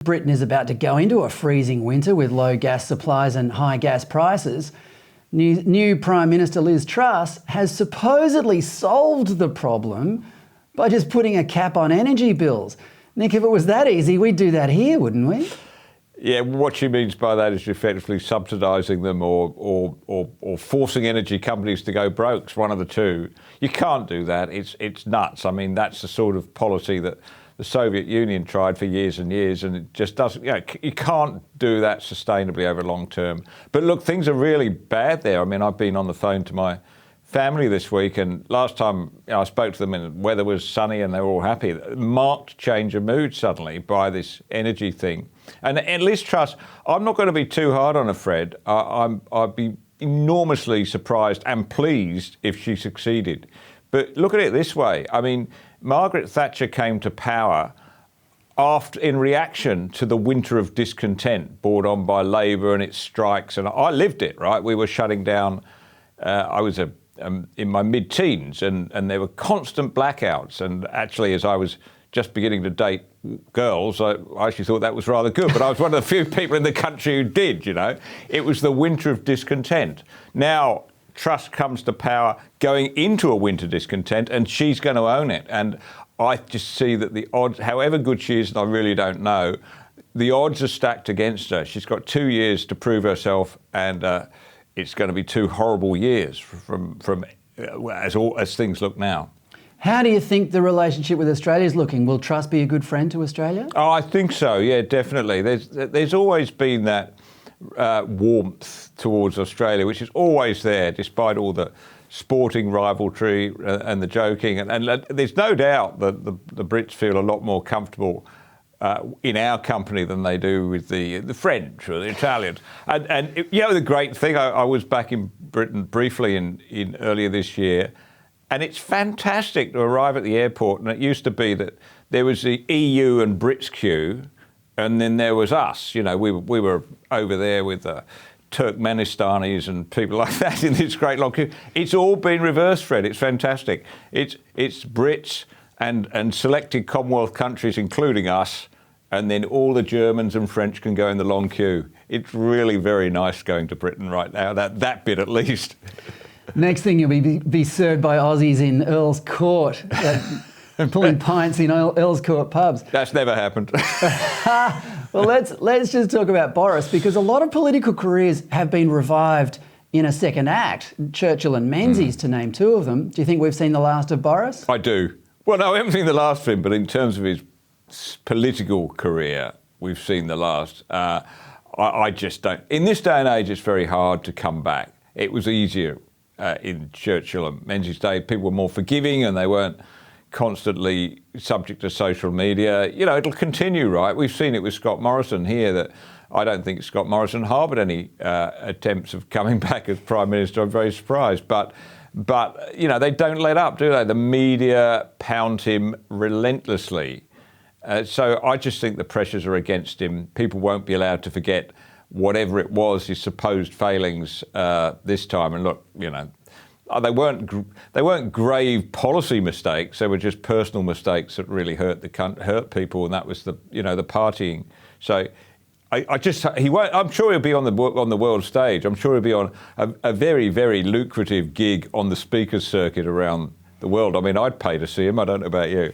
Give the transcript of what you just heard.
Britain is about to go into a freezing winter with low gas supplies and high gas prices. New Prime Minister Liz Truss has supposedly solved the problem by just putting a cap on energy bills. Nick, if it was that easy, we'd do that here, wouldn't we? Yeah, what she means by that is effectively subsidising them or forcing energy companies to go broke. It's one of the two. You can't do that. It's nuts. I mean, that's the sort of policy that the Soviet Union tried for years and years, and it just doesn't, you can't do that sustainably over long term. But look, things are really bad there. I mean, I've been on the phone to my family this week, and last time I spoke to them and the weather was sunny and they were all happy. Marked change of mood suddenly by this energy thing. And Liz Truss, I'm not going to be too hard on her, Fred. I'd be enormously surprised and pleased if she succeeded. But look at it this way. I mean, Margaret Thatcher came to power in reaction to the winter of discontent brought on by Labour and its strikes. And I lived it, right? We were shutting down. I was in my mid-teens and there were constant blackouts. And actually, as I was just beginning to date girls, I actually thought that was rather good. But I was one of the few people in the country who did, you know. It was the winter of discontent. Now, Truss comes to power going into a winter discontent, and she's going to own it. And I just see that the odds, however good she is, and I really don't know, the odds are stacked against her. She's got 2 years to prove herself, and it's going to be 2 horrible years from as things look now. How do you think the relationship with Australia is looking? Will Truss be a good friend to Australia? Oh, I think so. Yeah, definitely. There's always been that warmth towards Australia, which is always there, despite all the sporting rivalry and the joking. And there's no doubt that the Brits feel a lot more comfortable in our company than they do with the French or the Italians. And the great thing, I was back in Britain briefly in earlier this year, and it's fantastic to arrive at the airport. And it used to be that there was the EU and Brits queue, and then there was us. You know, we were over there with Turkmenistanis and people like that in this great long queue. It's all been reversed, Fred. It's fantastic. It's Brits and selected Commonwealth countries, including us, and then all the Germans and French can go in the long queue. It's really very nice going to Britain right now, that bit at least. Next thing, you'll be served by Aussies in Earl's Court, pulling pints in Earl's Court pubs. That's never happened. Well, let's just talk about Boris, because a lot of political careers have been revived in a second act. Churchill and Menzies, to name 2 of them. Do you think we've seen the last of Boris? I do. Well, no, I haven't seen the last of him, but in terms of his political career, we've seen the last. I just don't. In this day and age, it's very hard to come back. It was easier in Churchill and Menzies' day. People were more forgiving and they weren't constantly subject to social media. You know, it'll continue, right? We've seen it with Scott Morrison here, that I don't think Scott Morrison harboured any attempts of coming back as Prime Minister. I'm very surprised. But you know, they don't let up, do they? The media pound him relentlessly. So I just think the pressures are against him. People won't be allowed to forget whatever it was, his supposed failings this time. And look, you know, they weren't grave policy mistakes. They were just personal mistakes that really hurt people, and that was the partying. So I'm sure he'll be on the world stage. I'm sure he'll be on a very, very lucrative gig on the speakers circuit around the world. I mean, I'd pay to see him. I don't know about you.